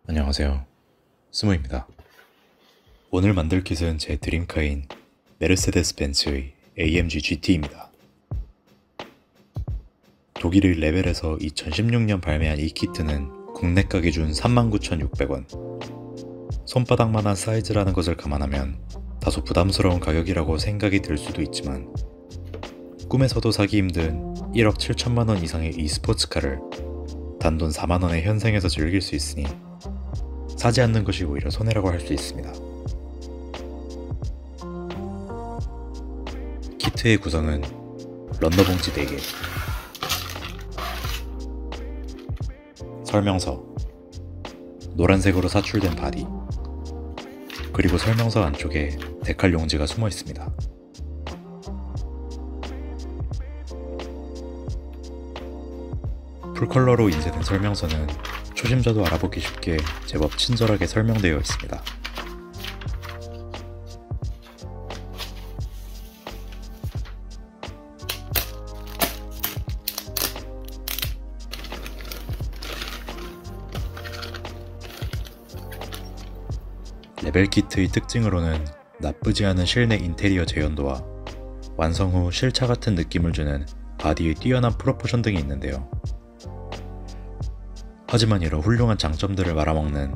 안녕하세요, 스무입니다. 오늘 만들 킷은 제 드림카인 메르세데스 벤츠의 AMG GT입니다. 독일의 레벨에서 2016년 발매한 이 키트는 국내가 기준 39,600원. 손바닥만한 사이즈라는 것을 감안하면 다소 부담스러운 가격이라고 생각이 들 수도 있지만, 꿈에서도 사기 힘든 1억 7천만원 이상의 이 스포츠카를 단돈 4만원에 현생에서 즐길 수 있으니 사지 않는 것이 오히려 손해라고 할 수 있습니다. 키트의 구성은 런너 봉지 4개, 설명서, 노란색으로 사출된 바디, 그리고 설명서 안쪽에 데칼 용지가 숨어 있습니다. 풀컬러로 인쇄된 설명서는 초심자도 알아보기 쉽게 제법 친절하게 설명되어 있습니다. 레벨 키트의 특징으로는 나쁘지 않은 실내 인테리어 재현도와 완성 후 실차 같은 느낌을 주는 바디의 뛰어난 프로포션 등이 있는데요. 하지만 이런 훌륭한 장점들을 말아먹는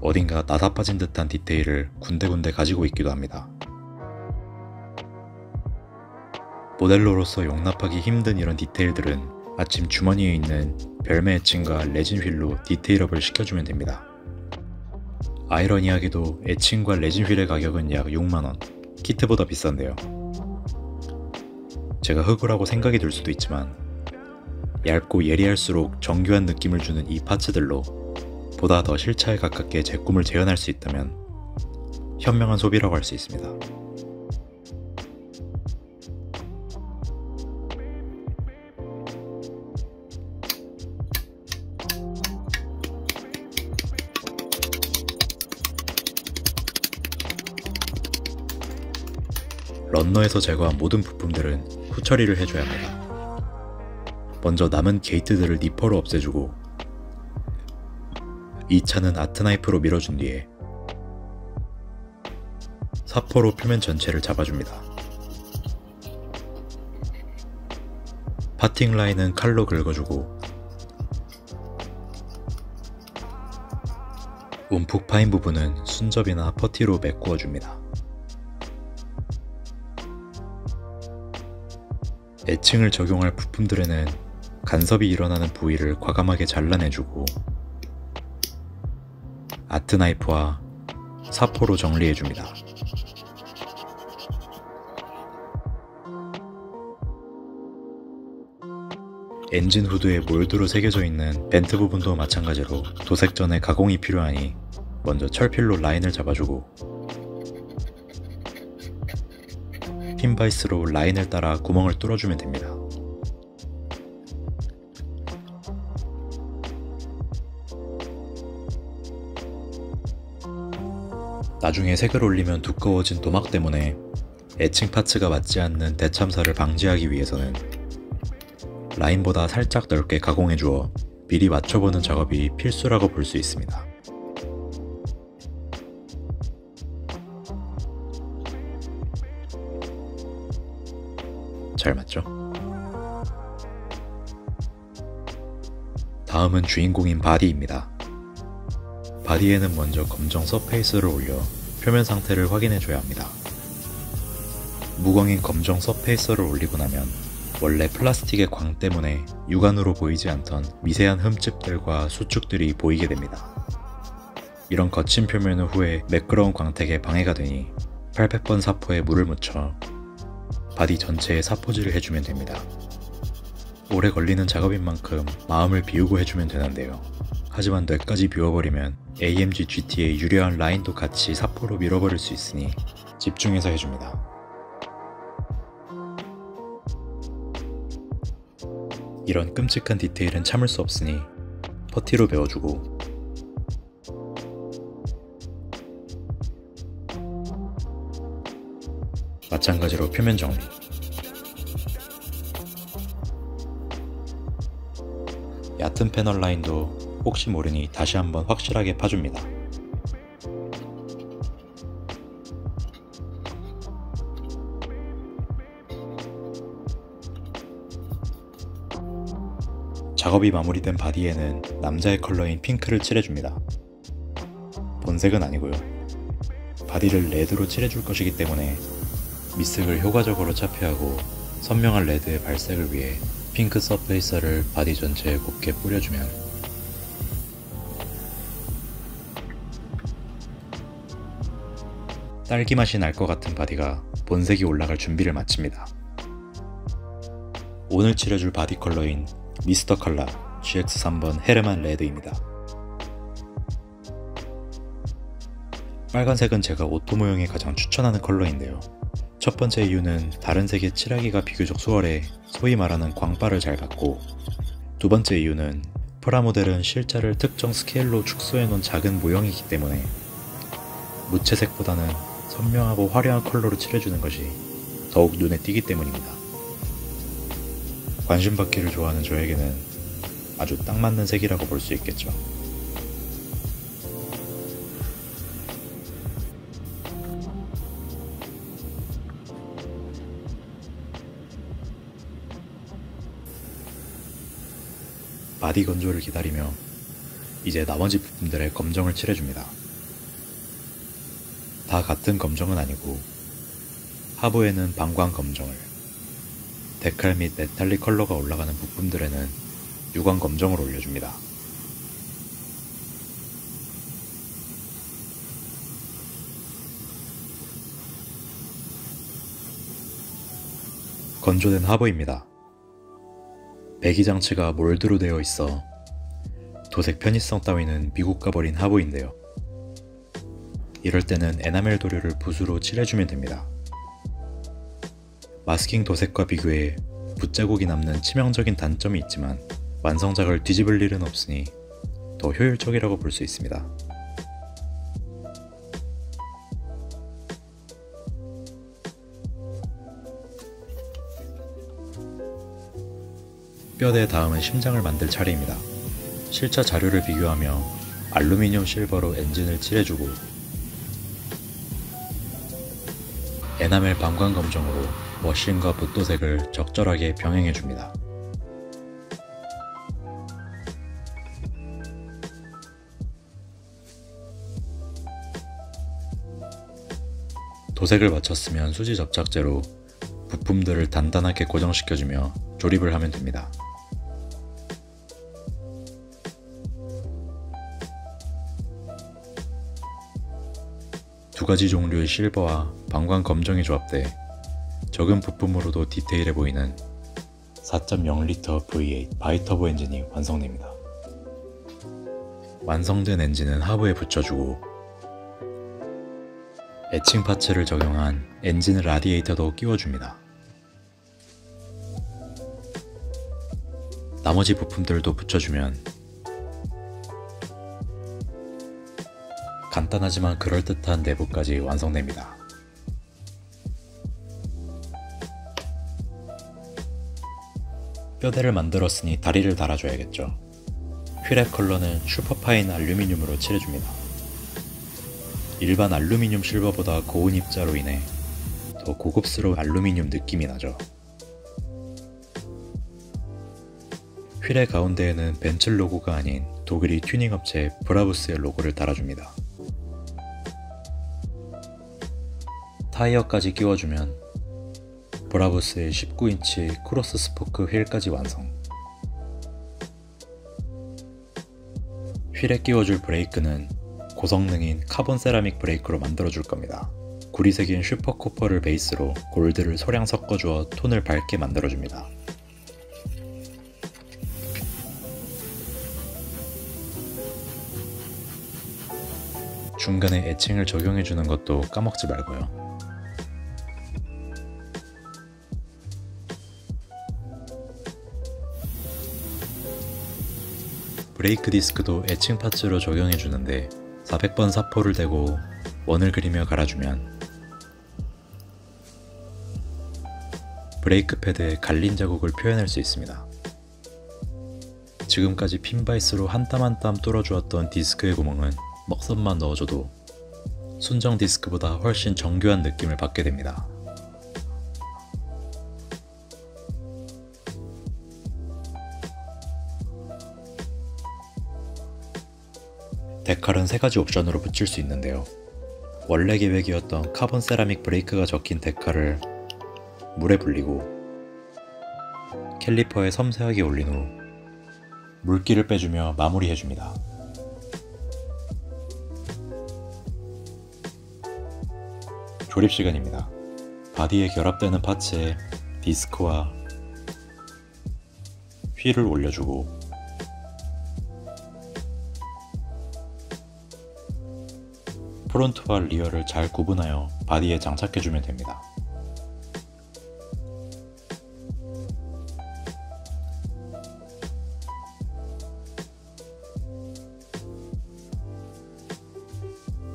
어딘가 나사빠진 듯한 디테일을 군데군데 가지고 있기도 합니다. 모델로로서 용납하기 힘든 이런 디테일들은 마침 주머니에 있는 별매 애칭과 레진 휠로 디테일업을 시켜주면 됩니다. 아이러니하게도 애칭과 레진 휠의 가격은 약 6만원, 키트보다 비싼데요. 제가 흑우라고 생각이 들 수도 있지만, 얇고 예리할수록 정교한 느낌을 주는 이 파츠들로 보다 더 실차에 가깝게 제 꿈을 재현할 수 있다면 현명한 소비라고 할 수 있습니다. 런너에서 제거한 모든 부품들은 후처리를 해줘야 합니다. 먼저 남은 게이트들을 니퍼로 없애주고, 이 차는 아트나이프로 밀어준 뒤에 사포로 표면 전체를 잡아줍니다. 파팅 라인은 칼로 긁어주고, 움푹 파인 부분은 순접이나 퍼티로 메꾸어줍니다. 애칭을 적용할 부품들에는 간섭이 일어나는 부위를 과감하게 잘라내주고, 아트나이프와 사포로 정리해줍니다. 엔진 후드에 몰드로 새겨져 있는 벤트 부분도 마찬가지로 도색 전에 가공이 필요하니 먼저 철필로 라인을 잡아주고, 핀바이스로 라인을 따라 구멍을 뚫어주면 됩니다. 나중에 색을 올리면 두꺼워진 도막 때문에 애칭 파츠가 맞지 않는 대참사를 방지하기 위해서는 라인보다 살짝 넓게 가공해 주어 미리 맞춰보는 작업이 필수라고 볼 수 있습니다. 잘 맞죠? 다음은 주인공인 바디입니다. 바디에는 먼저 검정 서페이스를 올려 표면 상태를 확인해줘야 합니다. 무광인 검정 서페이스를 올리고 나면 원래 플라스틱의 광 때문에 육안으로 보이지 않던 미세한 흠집들과 수축들이 보이게 됩니다. 이런 거친 표면은 후에 매끄러운 광택에 방해가 되니 800번 사포에 물을 묻혀 바디 전체에 사포질을 해주면 됩니다. 오래 걸리는 작업인 만큼 마음을 비우고 해주면 되는데요. 하지만 뇌까지 비워버리면 AMG GT의 유려한 라인도 같이 사포로 밀어버릴 수 있으니 집중해서 해줍니다. 이런 끔찍한 디테일은 참을 수 없으니 퍼티로 메워주고, 마찬가지로 표면 정리, 얕은 패널 라인도 혹시 모르니 다시 한번 확실하게 파줍니다. 작업이 마무리된 바디에는 남자의 컬러인 핑크를 칠해줍니다. 본색은 아니고요. 바디를 레드로 칠해줄 것이기 때문에 미스를 효과적으로 차폐하고 선명한 레드의 발색을 위해 핑크 서페이서를 바디 전체에 곱게 뿌려주면 딸기 맛이 날 것 같은 바디가 본색이 올라갈 준비를 마칩니다. 오늘 칠해줄 바디 컬러인 미스터 컬러 GX3번 헤르만 레드입니다. 빨간색은 제가 오토모형에 가장 추천하는 컬러인데요. 첫 번째 이유는 다른 색의 칠하기가 비교적 수월해 소위 말하는 광발을 잘 받고, 두 번째 이유는 프라모델은 실자를 특정 스케일로 축소해놓은 작은 모형이기 때문에 무채색보다는 선명하고 화려한 컬러로 칠해주는 것이 더욱 눈에 띄기 때문입니다. 관심받기를 좋아하는 저에게는 아주 딱 맞는 색이라고 볼 수 있겠죠. 바디 건조를 기다리며 이제 나머지 부품들의 검정을 칠해줍니다. 다 같은 검정은 아니고 하부에는 방광 검정을, 데칼 및 메탈릭 컬러가 올라가는 부품들에는 유광 검정을 올려줍니다. 건조된 하부입니다. 배기장치가 몰드로 되어 있어 도색 편의성 따위는 미국 가버린 하부인데요. 이럴 때는 에나멜 도료를 붓으로 칠해주면 됩니다. 마스킹 도색과 비교해 붓자국이 남는 치명적인 단점이 있지만 완성작을 뒤집을 일은 없으니 더 효율적이라고 볼 수 있습니다. 뼈대 다음은 심장을 만들 차례입니다. 실차 자료를 비교하며 알루미늄 실버로 엔진을 칠해주고 에나멜 방광 검정으로 워싱과 붓도색을 적절하게 병행해줍니다. 도색을 마쳤으면 수지 접착제로 부품들을 단단하게 고정시켜주며 조립을 하면 됩니다. 두 가지 종류의 실버와 방광 검정이 조합돼 적은 부품으로도 디테일해 보이는 4.0L V8 바이터보 엔진이 완성됩니다. 완성된 엔진은 하부에 붙여주고 에칭 파츠를 적용한 엔진 라디에이터도 끼워줍니다. 나머지 부품들도 붙여주면 간단하지만 그럴듯한 내부까지 완성됩니다. 뼈대를 만들었으니 다리를 달아줘야겠죠. 휠의 컬러는 슈퍼파인 알루미늄으로 칠해줍니다. 일반 알루미늄 실버보다 고운 입자로 인해 더 고급스러운 알루미늄 느낌이 나죠. 휠의 가운데에는 벤틀 로고가 아닌 독일의 튜닝업체 브라부스의 로고를 달아줍니다. 타이어까지 끼워주면 브라부스의 19인치 크로스 스포크 휠까지 완성. 휠에 끼워줄 브레이크는 고성능인 카본 세라믹 브레이크로 만들어줄 겁니다. 구리색인 슈퍼코퍼를 베이스로 골드를 소량 섞어주어 톤을 밝게 만들어줍니다. 중간에 에칭을 적용해주는 것도 까먹지 말고요. 브레이크 디스크도 에칭 파츠로 적용해주는데 400번 사포를 대고 원을 그리며 갈아주면 브레이크 패드에 갈린 자국을 표현할 수 있습니다. 지금까지 핀바이스로 한 땀 한 땀 뚫어주었던 디스크의 구멍은 먹선만 넣어줘도 순정 디스크보다 훨씬 정교한 느낌을 받게 됩니다. 데칼은 3가지 옵션으로 붙일 수 있는데요. 원래 계획이었던 카본 세라믹 브레이크가 적힌 데칼을 물에 불리고 캘리퍼에 섬세하게 올린 후 물기를 빼주며 마무리해줍니다. 조립 시간입니다. 바디에 결합되는 파츠에 디스크와 휠을 올려주고 프론트와 리어를 잘 구분하여 바디에 장착해주면 됩니다.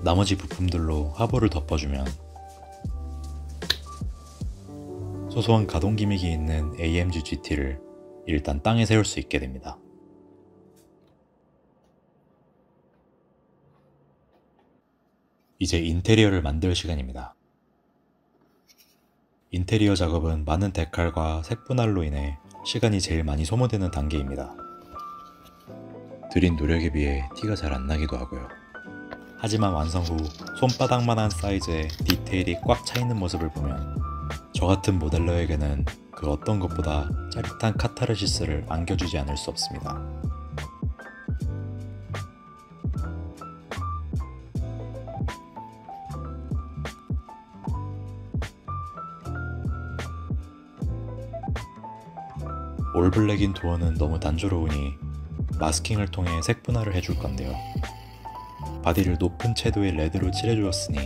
나머지 부품들로 하부를 덮어주면 소소한 가동 기믹이 있는 AMG GT를 일단 땅에 세울 수 있게 됩니다. 이제 인테리어를 만들 시간입니다. 인테리어 작업은 많은 데칼과 색분할로 인해 시간이 제일 많이 소모되는 단계입니다. 들인 노력에 비해 티가 잘 안 나기도 하고요. 하지만 완성 후 손바닥만한 사이즈의 디테일이 꽉 차있는 모습을 보면 저 같은 모델러에게는 그 어떤 것보다 짜릿한 카타르시스를 안겨주지 않을 수 없습니다. 올블랙인 도어는 너무 단조로우니 마스킹을 통해 색분할을 해줄 건데요. 바디를 높은 채도의 레드로 칠해주었으니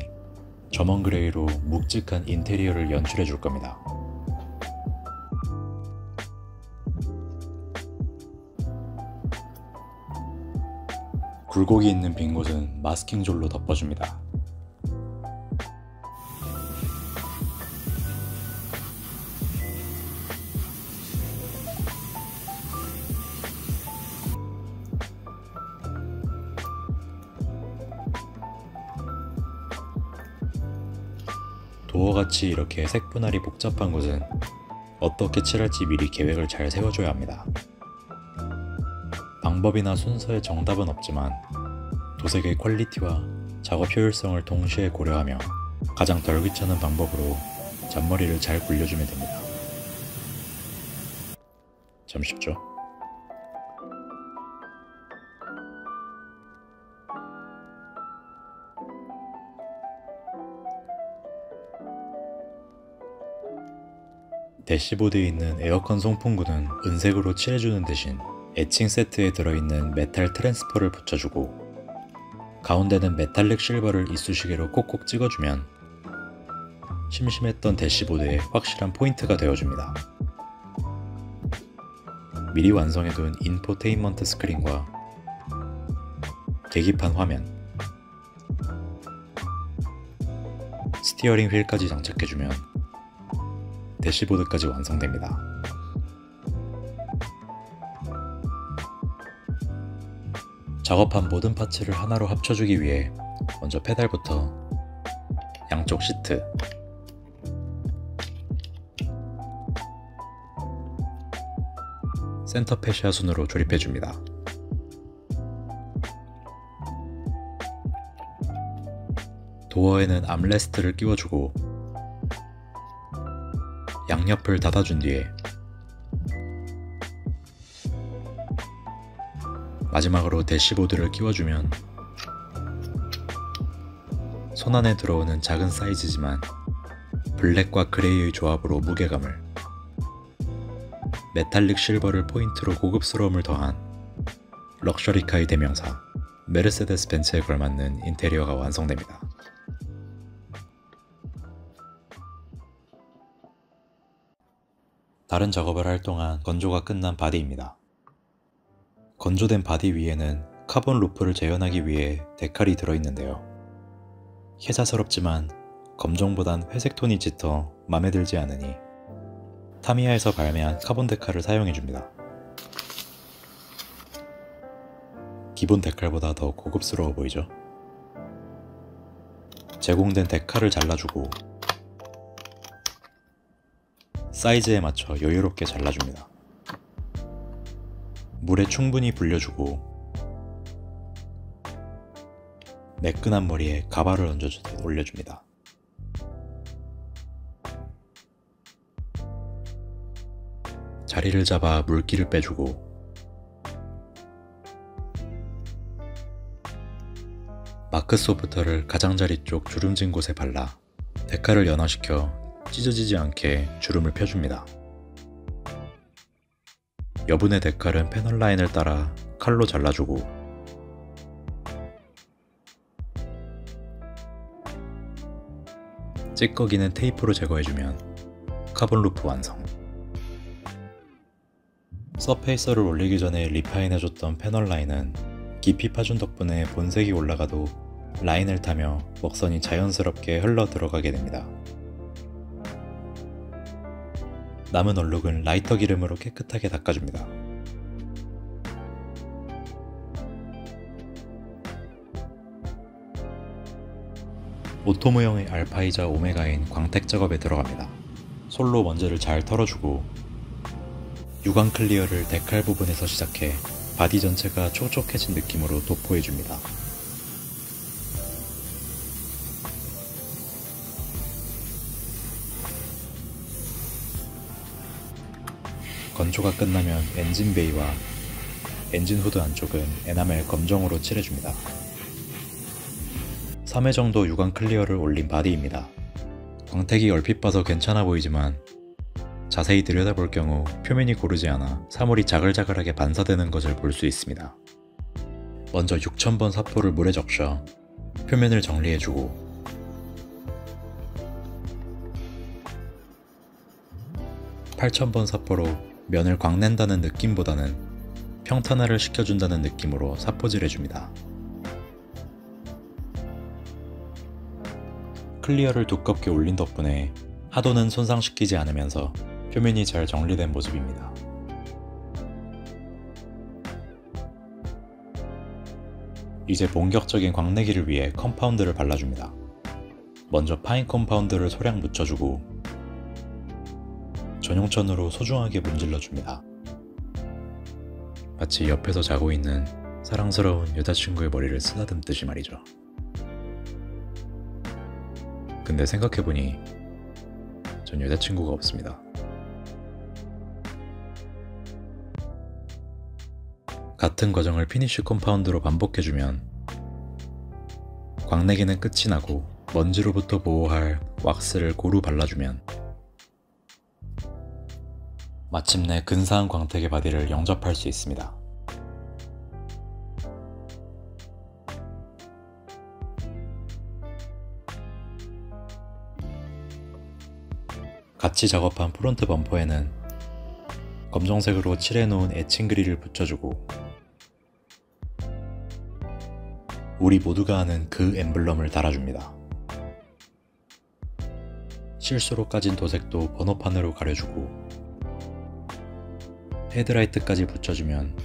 점원 그레이로 묵직한 인테리어를 연출해줄 겁니다. 굴곡이 있는 빈 곳은 마스킹 졸로 덮어줍니다. 도어같이 이렇게 색분할이 복잡한 곳은 어떻게 칠할지 미리 계획을 잘 세워줘야 합니다. 방법이나 순서에 정답은 없지만 도색의 퀄리티와 작업 효율성을 동시에 고려하며 가장 덜 귀찮은 방법으로 잔머리를 잘 굴려주면 됩니다. 참 쉽죠? 대시보드에 있는 에어컨 송풍구는 은색으로 칠해주는 대신 에칭 세트에 들어있는 메탈 트랜스퍼를 붙여주고 가운데는 메탈릭 실버를 이쑤시개로 콕콕 찍어주면 심심했던 대시보드에 확실한 포인트가 되어줍니다. 미리 완성해둔 인포테인먼트 스크린과 계기판 화면, 스티어링 휠까지 장착해주면 대시보드까지 완성됩니다. 작업한 모든 파츠를 하나로 합쳐주기 위해 먼저 페달부터 양쪽 시트, 센터 패시아 순으로 조립해줍니다. 도어에는 암레스트를 끼워주고 양옆을 닫아준 뒤에 마지막으로 대시보드를 끼워주면 손안에 들어오는 작은 사이즈지만 블랙과 그레이의 조합으로 무게감을, 메탈릭 실버를 포인트로 고급스러움을 더한 럭셔리카의 대명사 메르세데스 벤츠에 걸맞는 인테리어가 완성됩니다. 다른 작업을 할 동안 건조가 끝난 바디입니다. 건조된 바디 위에는 카본 루프를 재현하기 위해 데칼이 들어있는데요. 혜자스럽지만 검정보단 회색 톤이 짙어 맘에 들지 않으니 타미야에서 발매한 카본 데칼을 사용해줍니다. 기본 데칼보다 더 고급스러워 보이죠? 제공된 데칼을 잘라주고 사이즈에 맞춰 여유롭게 잘라줍니다. 물에 충분히 불려주고 매끈한 머리에 가발을 얹어주듯 올려줍니다. 자리를 잡아 물기를 빼주고 마크 소프터를 가장자리 쪽 주름진 곳에 발라 데칼을 연화시켜 찢어지지 않게 주름을 펴줍니다. 여분의 데칼은 패널 라인을 따라 칼로 잘라주고 찌꺼기는 테이프로 제거해주면 카본 루프 완성. 서페이서를 올리기 전에 리파인해줬던 패널 라인은 깊이 파준 덕분에 본색이 올라가도 라인을 타며 먹선이 자연스럽게 흘러 들어가게 됩니다. 남은 얼룩은 라이터 기름으로 깨끗하게 닦아줍니다. 오토모형의 알파이자 오메가인 광택 작업에 들어갑니다. 솔로 먼지를 잘 털어주고 유광 클리어를 데칼 부분에서 시작해 바디 전체가 촉촉해진 느낌으로 도포해줍니다. 건조가 끝나면 엔진 베이와 엔진 후드 안쪽은 에나멜 검정으로 칠해줍니다. 3회 정도 유광 클리어를 올린 바디입니다. 광택이 얼핏 봐서 괜찮아 보이지만 자세히 들여다볼 경우 표면이 고르지 않아 사물이 자글자글하게 반사되는 것을 볼 수 있습니다. 먼저 6000번 사포를 물에 적셔 표면을 정리해주고 (8000번) 사포로 면을 광낸다는 느낌보다는 평탄화를 시켜준다는 느낌으로 사포질해줍니다. 클리어를 두껍게 올린 덕분에 하도는 손상시키지 않으면서 표면이 잘 정리된 모습입니다. 이제 본격적인 광내기를 위해 컴파운드를 발라줍니다. 먼저 파인 컴파운드를 소량 묻혀주고 전용천으로 소중하게 문질러줍니다. 마치 옆에서 자고 있는 사랑스러운 여자친구의 머리를 쓰다듬듯이 말이죠. 근데 생각해보니 전 여자친구가 없습니다. 같은 과정을 피니쉬 컴파운드로 반복해주면 광내기는 끝이 나고 먼지로부터 보호할 왁스를 고루 발라주면 마침내 근사한 광택의 바디를 영접할 수 있습니다. 같이 작업한 프론트 범퍼에는 검정색으로 칠해놓은 에칭 그릴을 붙여주고 우리 모두가 아는 그 엠블럼을 달아줍니다. 실수로 까진 도색도 번호판으로 가려주고 헤드라이트까지 붙여주면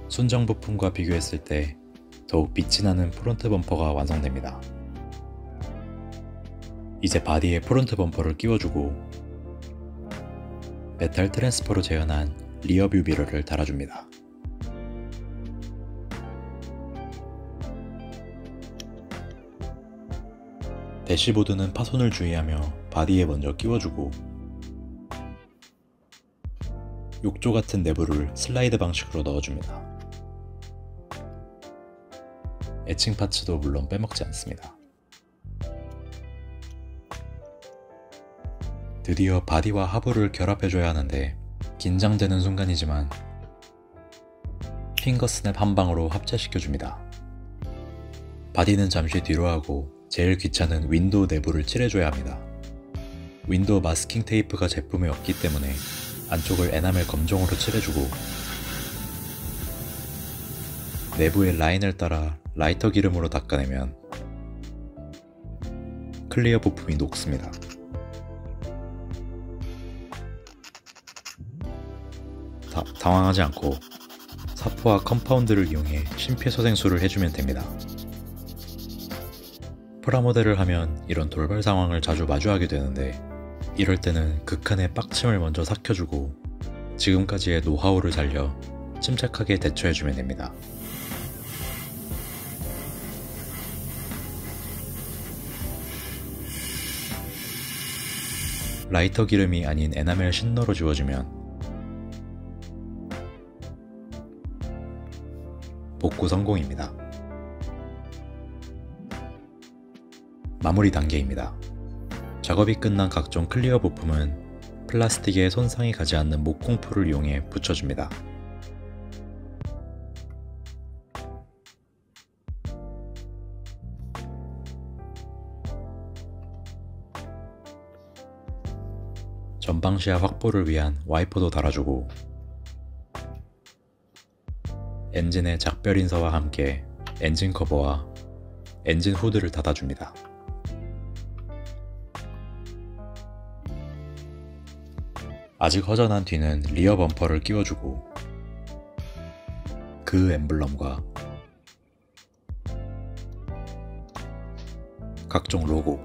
순정 부품과 비교했을 때 더욱 빛이 나는 프론트 범퍼가 완성됩니다. 이제 바디에 프론트 범퍼를 끼워주고 메탈 트랜스퍼로 재현한 리어뷰 미러를 달아줍니다. 대시보드는 파손을 주의하며 바디에 먼저 끼워주고 욕조 같은 내부를 슬라이드 방식으로 넣어줍니다. 에칭 파츠도 물론 빼먹지 않습니다. 드디어 바디와 하부를 결합해줘야 하는데 긴장되는 순간이지만 핑거 스냅 한 방으로 합체시켜줍니다. 바디는 잠시 뒤로 하고 제일 귀찮은 윈도우 내부를 칠해줘야 합니다. 윈도우 마스킹 테이프가 제품에 없기 때문에 안쪽을 에나멜 검정으로 칠해주고 내부의 라인을 따라 라이터 기름으로 닦아내면 클리어 부품이 녹습니다. 당황하지 않고 사포와 컴파운드를 이용해 심폐소생술을 해주면 됩니다. 프라모델을 하면 이런 돌발 상황을 자주 마주하게 되는데, 이럴 때는 극한의 빡침을 먼저 삭혀주고 지금까지의 노하우를 살려 침착하게 대처해주면 됩니다. 라이터 기름이 아닌 에나멜 쉰너로 지워주면 복구 성공입니다. 마무리 단계입니다. 작업이 끝난 각종 클리어 부품은 플라스틱에 손상이 가지 않는 목공풀을 이용해 붙여줍니다. 전방시야 확보를 위한 와이퍼도 달아주고, 엔진의 작별 인사와 함께 엔진 커버와 엔진 후드를 닫아줍니다. 아직 허전한 뒤는 리어 범퍼를 끼워주고, 그 엠블럼과 각종 로고,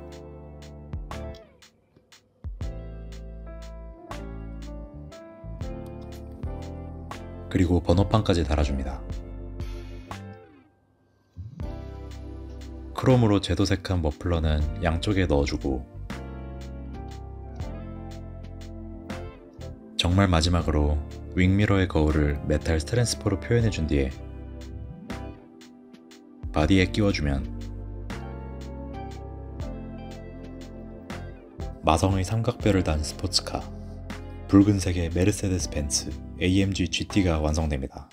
그리고 번호판까지 달아줍니다. 크롬으로 재도색한 머플러는 양쪽에 넣어주고, 정말 마지막으로 윙미러의 거울을 메탈 트랜스퍼로 표현해준 뒤에 바디에 끼워주면 마성의 삼각별을 단 스포츠카, 붉은색의 메르세데스 벤츠 AMG GT가 완성됩니다.